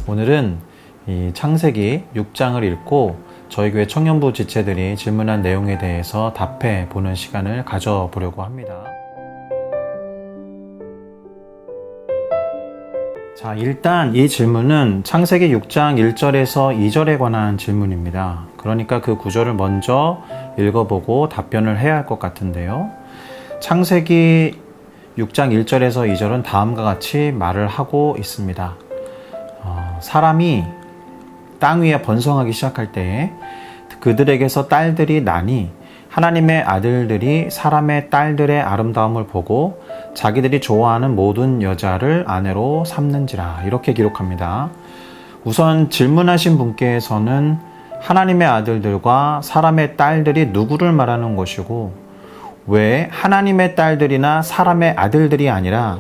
오늘은 이 창세기 6장을 읽고 저희 교회 청년부 지체들이 질문한 내용에 대해서 답해 보는 시간을 가져보려고 합니다. 자, 일단 이 질문은 창세기 6장 1절에서 2절에 관한 질문입니다. 그러니까 그 구절을 먼저 읽어보고 답변을 해야 할 것 같은데요. 창세기 6장 1절에서 2절은 다음과 같이 말을 하고 있습니다. 사람이 땅 위에 번성하기 시작할 때에 그들에게서 딸들이 나니 하나님의 아들들이 사람의 딸들의 아름다움을 보고 자기들이 좋아하는 모든 여자를 아내로 삼는지라, 이렇게 기록합니다. 우선 질문하신 분께서는 하나님의 아들들과 사람의 딸들이 누구를 말하는 것이고 왜 하나님의 딸들이나 사람의 아들들이 아니라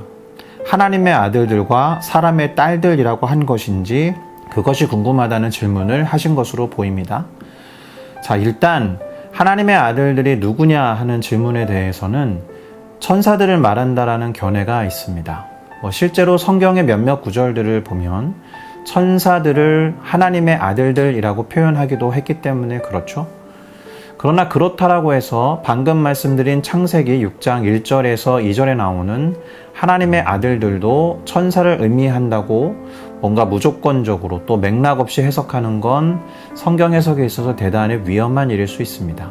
하나님의 아들들과 사람의 딸들이라고 한 것인지 그것이 궁금하다는 질문을 하신 것으로 보입니다. 자, 일단 하나님의 아들들이 누구냐 하는 질문에 대해서는 천사들을 말한다라는 견해가 있습니다. 실제로 성경의 몇몇 구절들을 보면 천사들을 하나님의 아들들이라고 표현하기도 했기 때문에 그렇죠. 그러나 그렇다라고 해서 방금 말씀드린 창세기 6장 1절에서 2절에 나오는 하나님의 아들들도 천사를 의미한다고 뭔가 무조건적으로 또 맥락 없이 해석하는 건 성경 해석에 있어서 대단히 위험한 일일 수 있습니다.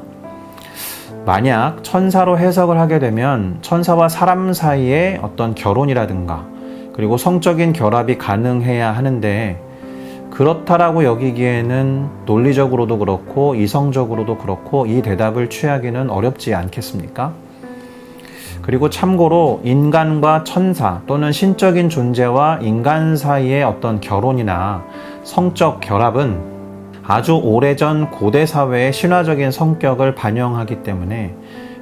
만약 천사로 해석을 하게 되면 천사와 사람 사이에 어떤 결혼이라든가 그리고 성적인 결합이 가능해야 하는데 그렇다라고 여기기에는 논리적으로도 그렇고 이성적으로도 그렇고 이 대답을 취하기는 어렵지 않겠습니까? 그리고 참고로 인간과 천사 또는 신적인 존재와 인간 사이의 어떤 결혼이나 성적 결합은 아주 오래전 고대 사회의 신화적인 성격을 반영하기 때문에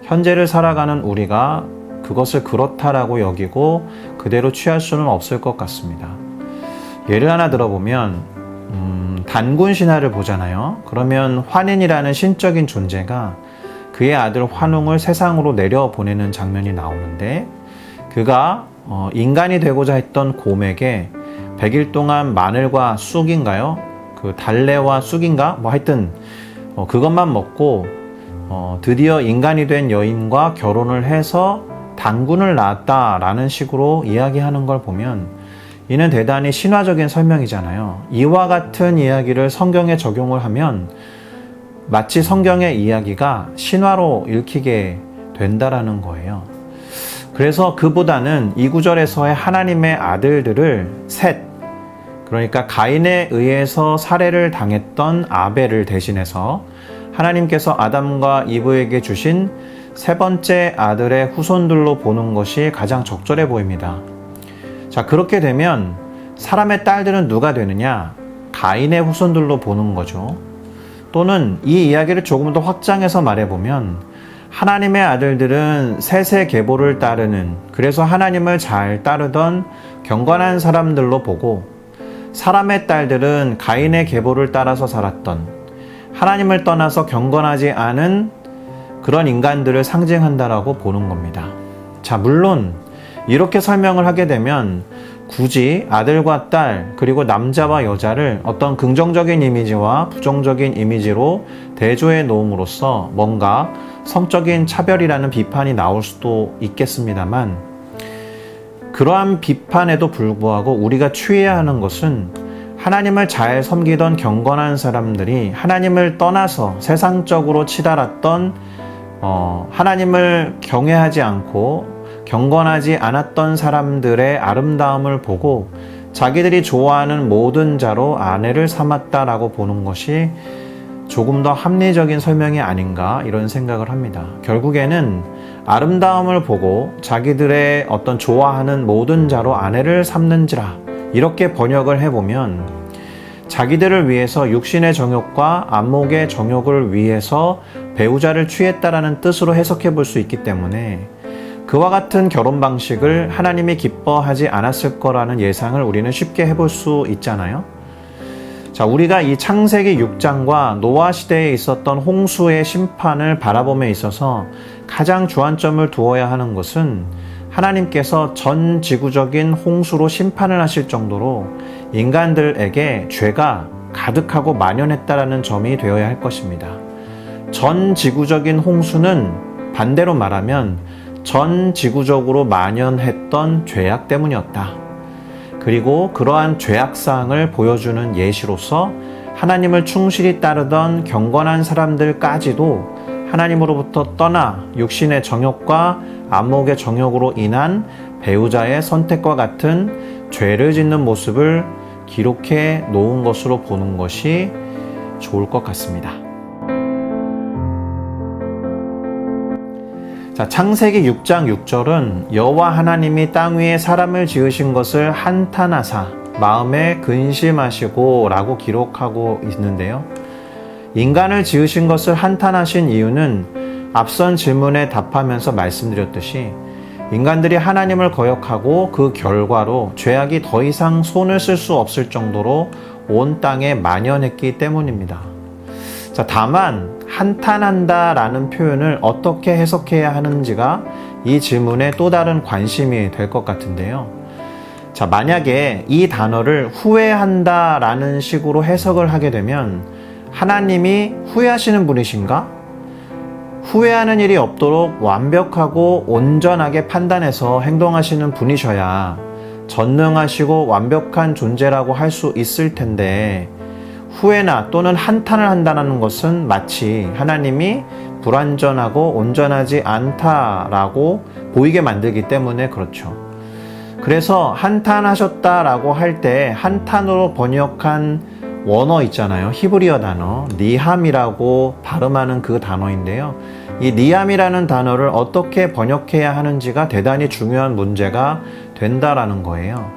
현재를 살아가는 우리가 그것을 그렇다라고 여기고 그대로 취할 수는 없을 것 같습니다. 예를 하나 들어보면 단군 신화를 보잖아요. 그러면 환인이라는 신적인 존재가 그의 아들 환웅을 세상으로 내려보내는 장면이 나오는데 그가 인간이 되고자 했던 곰에게 100일 동안 마늘과 쑥인가요? 그 달래와 쑥인가? 하여튼 그것만 먹고 드디어 인간이 된 여인과 결혼을 해서 단군을 낳았다라는 식으로 이야기하는 걸 보면 이는 대단히 신화적인 설명이잖아요. 이와 같은 이야기를 성경에 적용을 하면 마치 성경의 이야기가 신화로 읽히게 된다라는 거예요. 그래서 그보다는 이 구절에서의 하나님의 아들들을 셋, 그러니까 가인에 의해서 살해를 당했던 아벨을 대신해서 하나님께서 아담과 이브에게 주신 세 번째 아들의 후손들로 보는 것이 가장 적절해 보입니다. 자, 그렇게 되면 사람의 딸들은 누가 되느냐? 가인의 후손들로 보는 거죠. 또는 이 이야기를 조금 더 확장해서 말해보면 하나님의 아들들은 셋의 계보를 따르는, 그래서 하나님을 잘 따르던 경건한 사람들로 보고 사람의 딸들은 가인의 계보를 따라서 살았던 하나님을 떠나서 경건하지 않은 그런 인간들을 상징한다라고 보는 겁니다. 자, 물론 이렇게 설명을 하게 되면 굳이 아들과 딸 그리고 남자와 여자를 어떤 긍정적인 이미지와 부정적인 이미지로 대조해 놓음으로써 뭔가 성적인 차별이라는 비판이 나올 수도 있겠습니다만 그러한 비판에도 불구하고 우리가 취해야 하는 것은 하나님을 잘 섬기던 경건한 사람들이 하나님을 떠나서 세상적으로 치달았던 하나님을 경외하지 않고 경건하지 않았던 사람들의 아름다움을 보고 자기들이 좋아하는 모든 자로 아내를 삼았다라고 보는 것이 조금 더 합리적인 설명이 아닌가 이런 생각을 합니다. 결국에는 아름다움을 보고 자기들의 어떤 좋아하는 모든 자로 아내를 삼는지라 이렇게 번역을 해보면 자기들을 위해서 육신의 정욕과 안목의 정욕을 위해서 배우자를 취했다라는 뜻으로 해석해 볼 수 있기 때문에 그와 같은 결혼 방식을 하나님이 기뻐하지 않았을 거라는 예상을 우리는 쉽게 해볼 수 있잖아요. 자, 우리가 이 창세기 6장과 노아 시대에 있었던 홍수의 심판을 바라봄에 있어서 가장 주안점을 두어야 하는 것은 하나님께서 전 지구적인 홍수로 심판을 하실 정도로 인간들에게 죄가 가득하고 만연했다라는 점이 되어야 할 것입니다. 전 지구적인 홍수는 반대로 말하면 전 지구적으로 만연했던 죄악 때문이었다. 그리고 그러한 죄악상을 보여주는 예시로서 하나님을 충실히 따르던 경건한 사람들까지도 하나님으로부터 떠나 육신의 정욕과 안목의 정욕으로 인한 배우자의 선택과 같은 죄를 짓는 모습을 기록해 놓은 것으로 보는 것이 좋을 것 같습니다. 자, 창세기 6장 6절은 여호와 하나님이 땅 위에 사람을 지으신 것을 한탄하사 마음에 근심하시고 라고 기록하고 있는데요. 인간을 지으신 것을 한탄하신 이유는 앞선 질문에 답하면서 말씀드렸듯이 인간들이 하나님을 거역하고 그 결과로 죄악이 더 이상 손을 쓸 수 없을 정도로 온 땅에 만연했기 때문입니다. 자, 다만 한탄한다라는 표현을 어떻게 해석해야 하는지가 이 질문의 또 다른 관심이 될 것 같은데요. 자, 만약에 이 단어를 후회한다라는 식으로 해석을 하게 되면 하나님이 후회하시는 분이신가? 후회하는 일이 없도록 완벽하고 온전하게 판단해서 행동하시는 분이셔야 전능하시고 완벽한 존재라고 할 수 있을 텐데 후회나 또는 한탄을 한다는 것은 마치 하나님이 불완전하고 온전하지 않다라고 보이게 만들기 때문에 그렇죠. 그래서 한탄하셨다라고 할 때 한탄으로 번역한 원어 있잖아요. 히브리어 단어 니함이라고 발음하는 그 단어인데요. 이 니함이라는 단어를 어떻게 번역해야 하는지가 대단히 중요한 문제가 된다라는 거예요.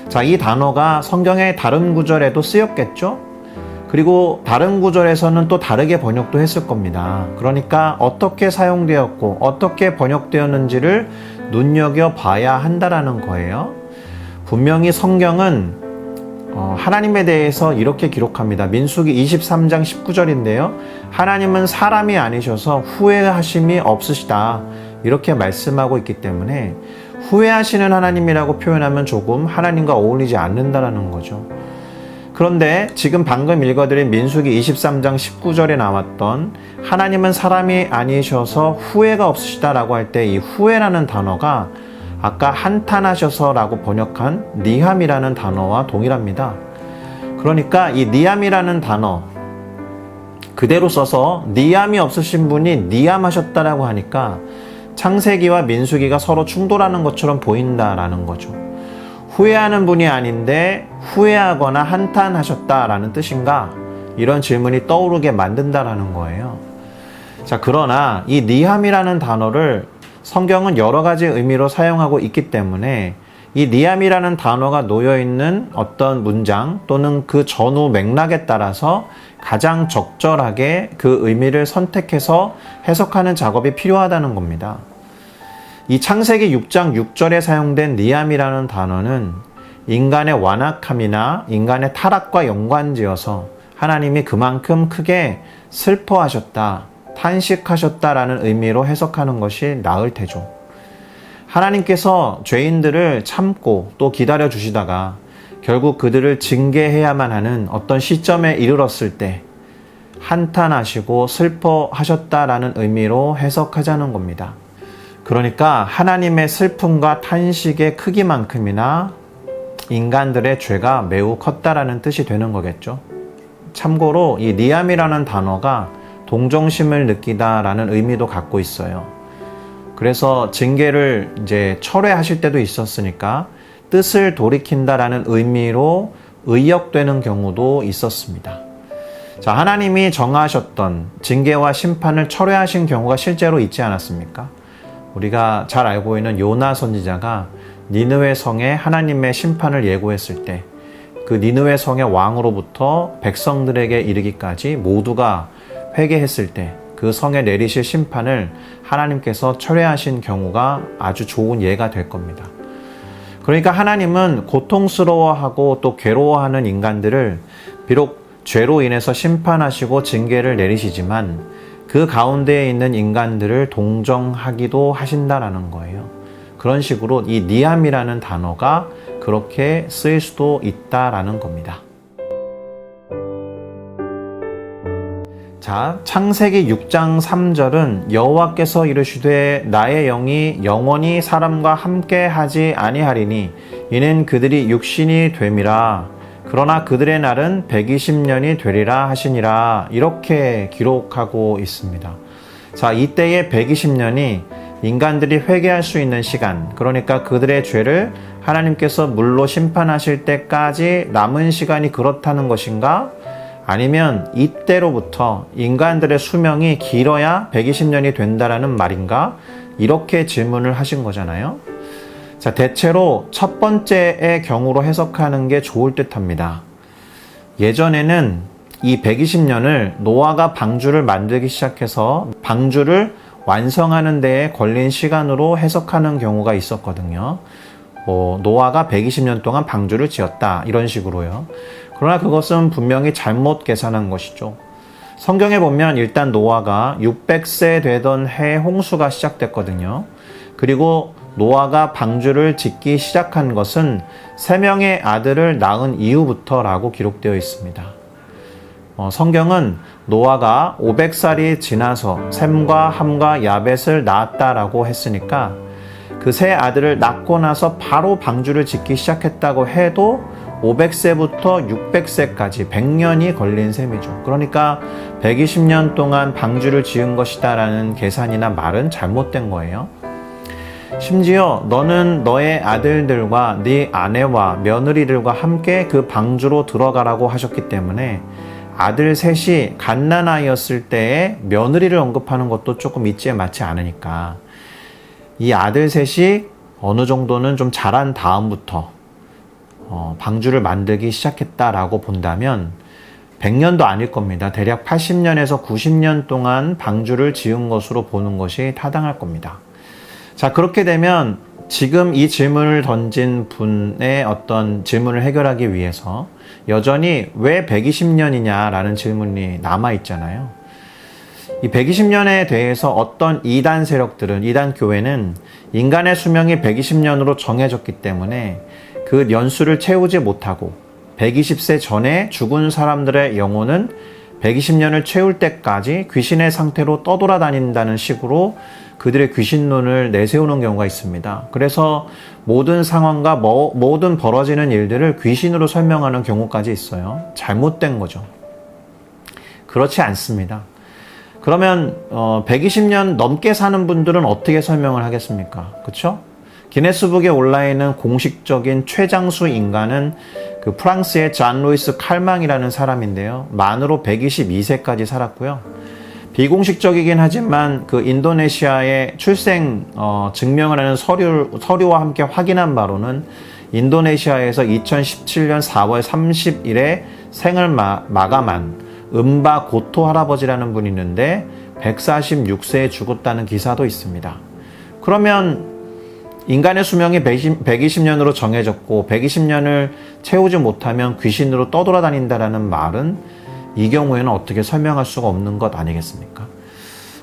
자, 이 단어가 성경의 다른 구절에도 쓰였겠죠? 그리고 다른 구절에서는 또 다르게 번역도 했을 겁니다. 그러니까 어떻게 사용되었고 어떻게 번역되었는지를 눈여겨봐야 한다라는 거예요. 분명히 성경은 하나님에 대해서 이렇게 기록합니다. 민수기 23장 19절인데요. 하나님은 사람이 아니셔서 후회하심이 없으시다. 이렇게 말씀하고 있기 때문에 후회하시는 하나님이라고 표현하면 조금 하나님과 어울리지 않는다라는 거죠. 그런데 지금 방금 읽어드린 민수기 23장 19절에 나왔던 하나님은 사람이 아니셔서 후회가 없으시다라고 할 때 이 후회라는 단어가 아까 한탄하셔서라고 번역한 니함이라는 단어와 동일합니다. 그러니까 이 니함이라는 단어 그대로 써서 니함이 없으신 분이 니함하셨다라고 하니까 창세기와 민수기가 서로 충돌하는 것처럼 보인다라는 거죠. 후회하는 분이 아닌데 후회하거나 한탄하셨다라는 뜻인가? 이런 질문이 떠오르게 만든다라는 거예요. 자, 그러나 이 니함이라는 단어를 성경은 여러 가지 의미로 사용하고 있기 때문에 이 니함이라는 단어가 놓여있는 어떤 문장 또는 그 전후 맥락에 따라서 가장 적절하게 그 의미를 선택해서 해석하는 작업이 필요하다는 겁니다. 이 창세기 6장 6절에 사용된 니함이라는 단어는 인간의 완악함이나 인간의 타락과 연관지어서 하나님이 그만큼 크게 슬퍼하셨다, 탄식하셨다라는 의미로 해석하는 것이 나을 테죠. 하나님께서 죄인들을 참고 또 기다려 주시다가 결국 그들을 징계해야만 하는 어떤 시점에 이르렀을 때 한탄하시고 슬퍼하셨다라는 의미로 해석하자는 겁니다. 그러니까 하나님의 슬픔과 탄식의 크기만큼이나 인간들의 죄가 매우 컸다라는 뜻이 되는 거겠죠. 참고로 이 니함이라는 단어가 동정심을 느끼다라는 의미도 갖고 있어요. 그래서 징계를 이제 철회하실 때도 있었으니까 뜻을 돌이킨다라는 의미로 의역되는 경우도 있었습니다. 자, 하나님이 정하셨던 징계와 심판을 철회하신 경우가 실제로 있지 않았습니까? 우리가 잘 알고 있는 요나 선지자가 니느웨 성에 하나님의 심판을 예고했을 때 그 니느웨 성의 왕으로부터 백성들에게 이르기까지 모두가 회개했을 때 그 성에 내리실 심판을 하나님께서 철회하신 경우가 아주 좋은 예가 될 겁니다. 그러니까 하나님은 고통스러워하고 또 괴로워하는 인간들을 비록 죄로 인해서 심판하시고 징계를 내리시지만 그 가운데에 있는 인간들을 동정하기도 하신다라는 거예요. 그런 식으로 이 니함이라는 단어가 그렇게 쓰일 수도 있다라는 겁니다. 자, 창세기 6장 3절은 여호와께서 이르시되 나의 영이 영원히 사람과 함께 하지 아니하리니 이는 그들이 육신이 됨이라. 그러나 그들의 날은 120년이 되리라 하시니라. 이렇게 기록하고 있습니다. 자, 이때의 120년이 인간들이 회개할 수 있는 시간, 그러니까 그들의 죄를 하나님께서 물로 심판하실 때까지 남은 시간이 그렇다는 것인가? 아니면 이때로부터 인간들의 수명이 길어야 120년이 된다라는 말인가? 이렇게 질문을 하신 거잖아요. 자, 대체로 첫 번째의 경우로 해석하는 게 좋을 듯합니다. 예전에는 이 120년을 노아가 방주를 만들기 시작해서 방주를 완성하는 데에 걸린 시간으로 해석하는 경우가 있었거든요. 노아가 120년 동안 방주를 지었다, 이런 식으로요. 그러나 그것은 분명히 잘못 계산한 것이죠. 성경에 보면 일단 노아가 600세 되던 해에 홍수가 시작됐거든요. 그리고 노아가 방주를 짓기 시작한 것은 3명의 아들을 낳은 이후부터라고 기록되어 있습니다. 성경은 노아가 500살이 지나서 셈과 함과 야벳을 낳았다라고 했으니까 그 세 아들을 낳고 나서 바로 방주를 짓기 시작했다고 해도 500세부터 600세까지 100년이 걸린 셈이죠. 그러니까 120년 동안 방주를 지은 것이다라는 계산이나 말은 잘못된 거예요. 심지어 너는 너의 아들들과 네 아내와 며느리들과 함께 그 방주로 들어가라고 하셨기 때문에 아들 셋이 갓난아이였을 때에 며느리를 언급하는 것도 조금 이치에 맞지 않으니까 이 아들 셋이 어느 정도는 좀 자란 다음부터 방주를 만들기 시작했다라고 본다면 100년도 아닐 겁니다. 대략 80년에서 90년 동안 방주를 지은 것으로 보는 것이 타당할 겁니다. 자, 그렇게 되면 지금 이 질문을 던진 분의 어떤 질문을 해결하기 위해서 여전히 왜 120년이냐라는 질문이 남아있잖아요. 이 120년에 대해서 어떤 이단 세력들은, 이단 교회는 인간의 수명이 120년으로 정해졌기 때문에 그 연수를 채우지 못하고 120세 전에 죽은 사람들의 영혼은 120년을 채울 때까지 귀신의 상태로 떠돌아다닌다는 식으로 그들의 귀신론을 내세우는 경우가 있습니다. 그래서 모든 상황과 모든 벌어지는 일들을 귀신으로 설명하는 경우까지 있어요. 잘못된 거죠. 그렇지 않습니다. 그러면 120년 넘게 사는 분들은 어떻게 설명을 하겠습니까? 그렇죠? 기네스북에 올라 있는 공식적인 최장수 인간은 그 프랑스의 잔 루이스 칼망이라는 사람인데요. 만으로 122세까지 살았고요. 비공식적이긴 하지만 그 인도네시아의 출생 증명을 하는 서류와 함께 확인한 바로는 인도네시아에서 2017년 4월 30일에 생을 마감한 은바 고토 할아버지라는 분이 있는데 146세에 죽었다는 기사도 있습니다. 그러면 인간의 수명이 120년으로 정해졌고 120년을 채우지 못하면 귀신으로 떠돌아다닌다라는 말은 이 경우에는 어떻게 설명할 수가 없는 것 아니겠습니까?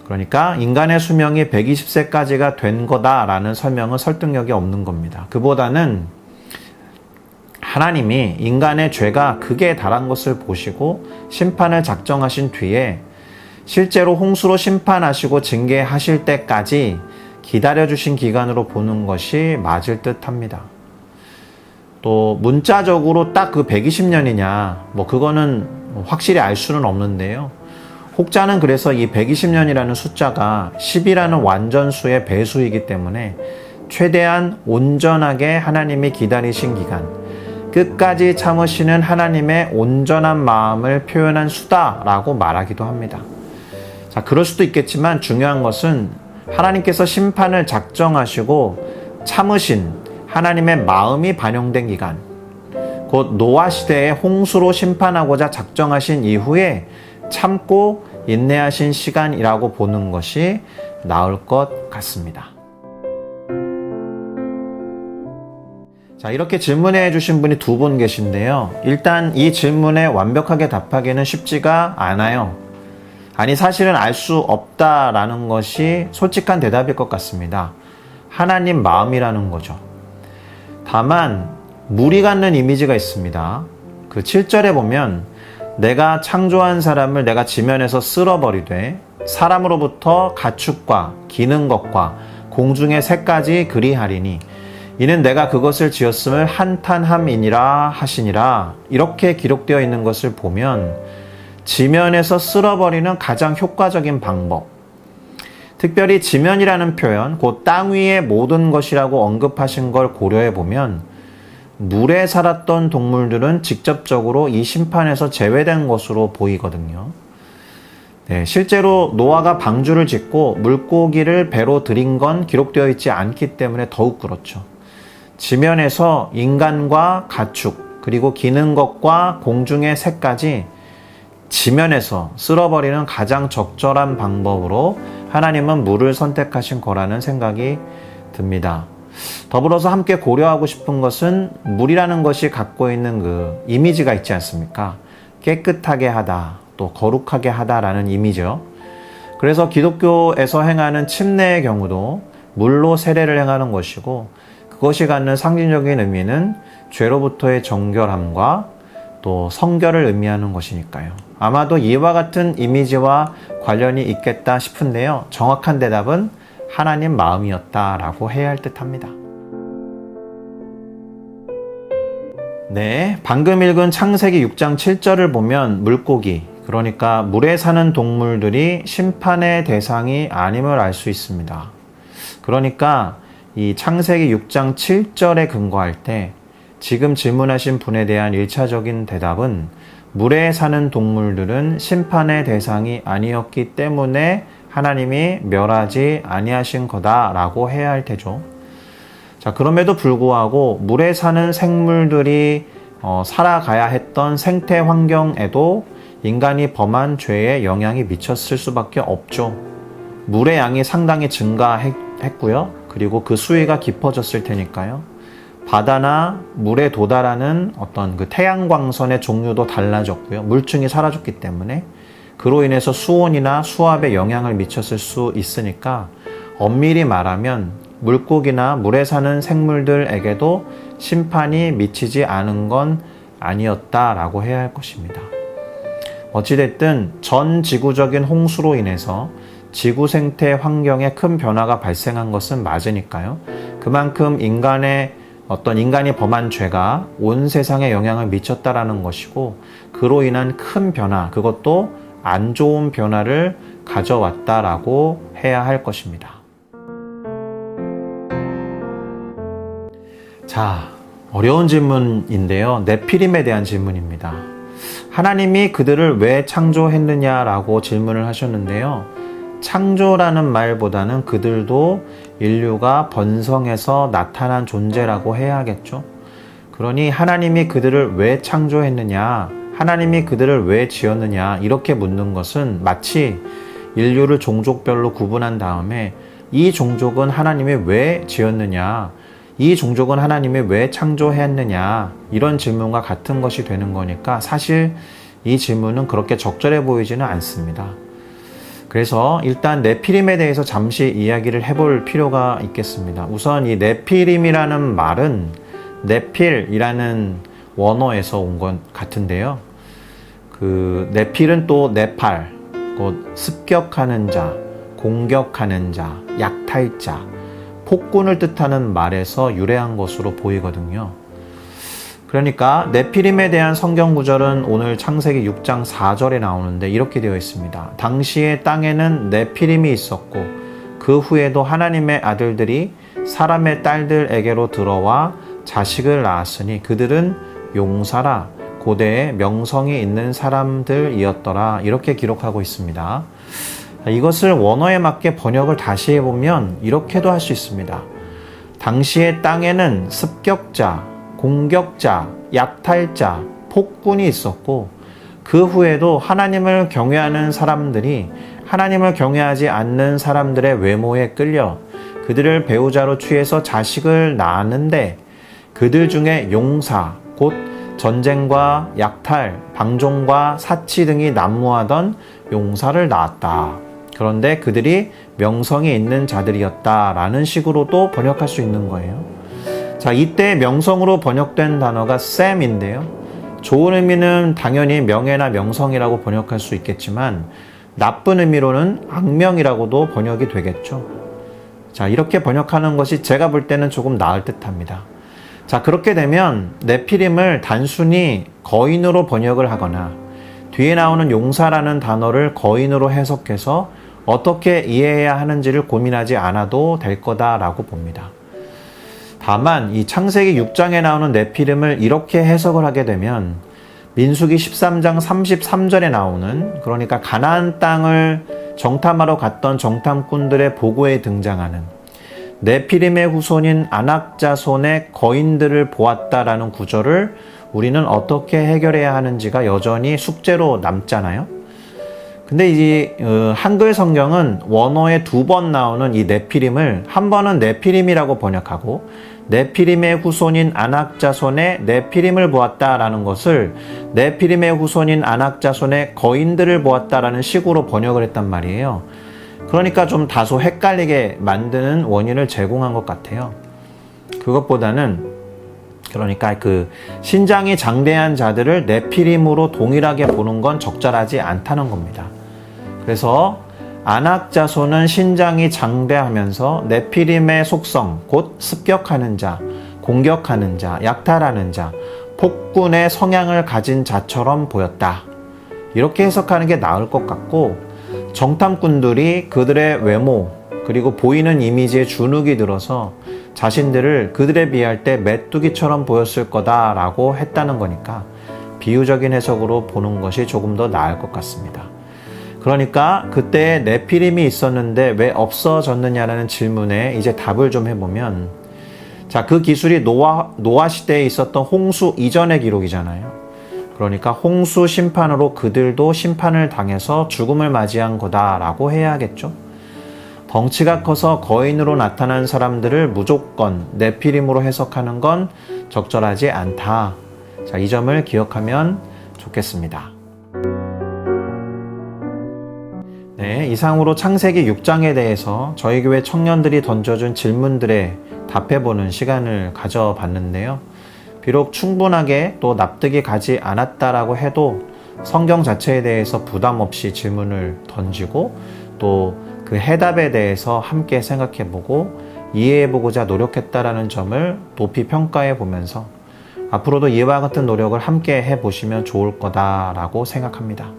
그러니까 인간의 수명이 120세까지가 된 거다라는 설명은 설득력이 없는 겁니다. 그보다는 하나님이 인간의 죄가 극에 달한 것을 보시고 심판을 작정하신 뒤에 실제로 홍수로 심판하시고 징계하실 때까지 기다려주신 기간으로 보는 것이 맞을 듯 합니다. 또 문자적으로 딱 그 120년이냐, 그거는 확실히 알 수는 없는데요. 혹자는 그래서 이 120년이라는 숫자가 10이라는 완전수의 배수이기 때문에 최대한 온전하게 하나님이 기다리신 기간, 끝까지 참으시는 하나님의 온전한 마음을 표현한 수다라고 말하기도 합니다. 자, 그럴 수도 있겠지만 중요한 것은 하나님께서 심판을 작정하시고 참으신 하나님의 마음이 반영된 기간, 곧 노아 시대에 홍수로 심판하고자 작정하신 이후에 참고 인내하신 시간이라고 보는 것이 나을 것 같습니다. 자, 이렇게 질문해 주신 분이 두 분 계신데요. 일단 이 질문에 완벽하게 답하기는 쉽지가 않아요. 아니, 사실은 알 수 없다라는 것이 솔직한 대답일 것 같습니다. 하나님 마음이라는 거죠. 다만 무리 갖는 이미지가 있습니다. 그 7절에 보면 내가 창조한 사람을 내가 지면에서 쓸어버리되 사람으로부터 가축과 기는 것과 공중의 새까지 그리하리니 이는 내가 그것을 지었음을 한탄함이니라 하시니라. 이렇게 기록되어 있는 것을 보면 지면에서 쓸어버리는 가장 효과적인 방법, 특별히 지면이라는 표현, 곧 땅 위의 모든 것이라고 언급하신 걸 고려해 보면 물에 살았던 동물들은 직접적으로 이 심판에서 제외된 것으로 보이거든요. 네, 실제로 노아가 방주를 짓고 물고기를 배로 들인 건 기록되어 있지 않기 때문에 더욱 그렇죠. 지면에서 인간과 가축, 그리고 기는 것과 공중의 새까지 지면에서 쓸어버리는 가장 적절한 방법으로 하나님은 물을 선택하신 거라는 생각이 듭니다. 더불어서 함께 고려하고 싶은 것은 물이라는 것이 갖고 있는 그 이미지가 있지 않습니까? 깨끗하게 하다, 또 거룩하게 하다라는 이미지죠. 그래서 기독교에서 행하는 침례의 경우도 물로 세례를 행하는 것이고, 그것이 갖는 상징적인 의미는 죄로부터의 정결함과 또 성결을 의미하는 것이니까요. 아마도 이와 같은 이미지와 관련이 있겠다 싶은데요. 정확한 대답은 하나님 마음이었다라고 해야 할 듯합니다. 네, 방금 읽은 창세기 6장 7절을 보면 물고기, 그러니까 물에 사는 동물들이 심판의 대상이 아님을 알 수 있습니다. 그러니까 이 창세기 6장 7절에 근거할 때 지금 질문하신 분에 대한 1차적인 대답은 물에 사는 동물들은 심판의 대상이 아니었기 때문에 하나님이 멸하지 아니하신 거다라고 해야 할 테죠. 자, 그럼에도 불구하고 물에 사는 생물들이 살아가야 했던 생태 환경에도 인간이 범한 죄에 영향이 미쳤을 수밖에 없죠. 물의 양이 상당히 증가했고요. 그리고 그 수위가 깊어졌을 테니까요. 바다나 물에 도달하는 어떤 그 태양광선의 종류도 달라졌고요. 물층이 사라졌기 때문에 그로 인해서 수온이나 수압에 영향을 미쳤을 수 있으니까 엄밀히 말하면 물고기나 물에 사는 생물들에게도 심판이 미치지 않은 건 아니었다라고 해야 할 것입니다. 어찌됐든 전 지구적인 홍수로 인해서 지구 생태 환경에 큰 변화가 발생한 것은 맞으니까요. 그만큼 인간이 범한 죄가 온 세상에 영향을 미쳤다라는 것이고, 그로 인한 큰 변화, 그것도 안 좋은 변화를 가져왔다라고 해야 할 것입니다. 자, 어려운 질문인데요. 네피림에 대한 질문입니다. 하나님이 그들을 왜 창조했느냐라고 질문을 하셨는데요. 창조라는 말보다는 그들도 인류가 번성해서 나타난 존재라고 해야 하겠죠. 그러니 하나님이 그들을 왜 창조했느냐, 하나님이 그들을 왜 지었느냐, 이렇게 묻는 것은 마치 인류를 종족별로 구분한 다음에 이 종족은 하나님이 왜 지었느냐, 이 종족은 하나님이 왜 창조했느냐, 이런 질문과 같은 것이 되는 거니까 사실 이 질문은 그렇게 적절해 보이지는 않습니다. 그래서 일단 네피림에 대해서 잠시 이야기를 해볼 필요가 있겠습니다. 우선 이 네피림이라는 말은 네필이라는 원어에서 온 것 같은데요. 그 네필은 또 네팔, 곧 습격하는 자, 공격하는 자, 약탈자, 폭군을 뜻하는 말에서 유래한 것으로 보이거든요. 그러니까 네피림에 대한 성경 구절은 오늘 창세기 6장 4절에 나오는데 이렇게 되어 있습니다. 당시에 땅에는 네피림이 있었고 그 후에도 하나님의 아들들이 사람의 딸들에게로 들어와 자식을 낳았으니 그들은 용사라 고대에 명성이 있는 사람들이었더라. 이렇게 기록하고 있습니다. 이것을 원어에 맞게 번역을 다시 해보면 이렇게도 할 수 있습니다. 당시의 땅에는 습격자, 공격자, 약탈자, 폭군이 있었고 그 후에도 하나님을 경외하는 사람들이 하나님을 경외하지 않는 사람들의 외모에 끌려 그들을 배우자로 취해서 자식을 낳았는데 그들 중에 용사, 곧 전쟁과 약탈, 방종과 사치 등이 난무하던 용사를 낳았다. 그런데 그들이 명성이 있는 자들이었다라는 식으로도 번역할 수 있는 거예요. 자, 이때 명성으로 번역된 단어가 셈인데요. 좋은 의미는 당연히 명예나 명성이라고 번역할 수 있겠지만 나쁜 의미로는 악명이라고도 번역이 되겠죠. 자, 이렇게 번역하는 것이 제가 볼 때는 조금 나을 듯합니다. 자, 그렇게 되면 네피림을 단순히 거인으로 번역을 하거나 뒤에 나오는 용사라는 단어를 거인으로 해석해서 어떻게 이해해야 하는지를 고민하지 않아도 될 거다라고 봅니다. 다만 이 창세기 6장에 나오는 네피림을 이렇게 해석을 하게 되면 민수기 13장 33절에 나오는, 그러니까 가나안 땅을 정탐하러 갔던 정탐꾼들의 보고에 등장하는 네피림의 후손인 아낙 자손의 거인들을 보았다라는 구절을 우리는 어떻게 해결해야 하는지가 여전히 숙제로 남잖아요. 근데 이 한글 성경은 원어에 2번 나오는 이 네피림을 한 번은 네피림이라고 번역하고 네피림의 후손인 아낙 자손의 네피림을 보았다라는 것을 네피림의 후손인 아낙 자손의 거인들을 보았다라는 식으로 번역을 했단 말이에요. 그러니까 좀 다소 헷갈리게 만드는 원인을 제공한 것 같아요. 그것보다는 그러니까 그 신장이 장대한 자들을 네피림으로 동일하게 보는 건 적절하지 않다는 겁니다. 그래서 아낙 자손은 신장이 장대하면서 네피림의 속성, 곧 습격하는 자, 공격하는 자, 약탈하는 자, 폭군의 성향을 가진 자처럼 보였다. 이렇게 해석하는 게 나을 것 같고, 정탐꾼들이 그들의 외모 그리고 보이는 이미지에 주눅이 들어서 자신들을 그들에 비할 때 메뚜기처럼 보였을 거다라고 했다는 거니까 비유적인 해석으로 보는 것이 조금 더 나을 것 같습니다. 그러니까 그때 네피림이 있었는데 왜 없어졌느냐라는 질문에 이제 답을 좀 해보면, 자, 그 기술이 노아 시대에 있었던 홍수 이전의 기록이잖아요. 그러니까 홍수 심판으로 그들도 심판을 당해서 죽음을 맞이한 거다라고 해야겠죠. 덩치가 커서 거인으로 나타난 사람들을 무조건 네피림으로 해석하는 건 적절하지 않다. 자, 이 점을 기억하면 좋겠습니다. 네, 이상으로 창세기 6장에 대해서 저희 교회 청년들이 던져준 질문들에 답해보는 시간을 가져봤는데요. 비록 충분하게 또 납득이 가지 않았다라고 해도 성경 자체에 대해서 부담 없이 질문을 던지고 또 그 해답에 대해서 함께 생각해보고 이해해보고자 노력했다라는 점을 높이 평가해 보면서 앞으로도 이와 같은 노력을 함께 해보시면 좋을 거다라고 생각합니다.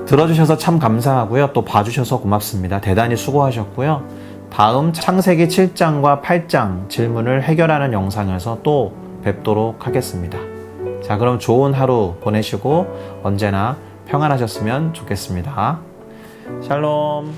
들어주셔서 참 감사하고요. 또 봐주셔서 고맙습니다. 대단히 수고하셨고요. 다음 창세기 7장과 8장 질문을 해결하는 영상에서 또 뵙도록 하겠습니다. 자, 그럼 좋은 하루 보내시고 언제나 평안하셨으면 좋겠습니다. 샬롬.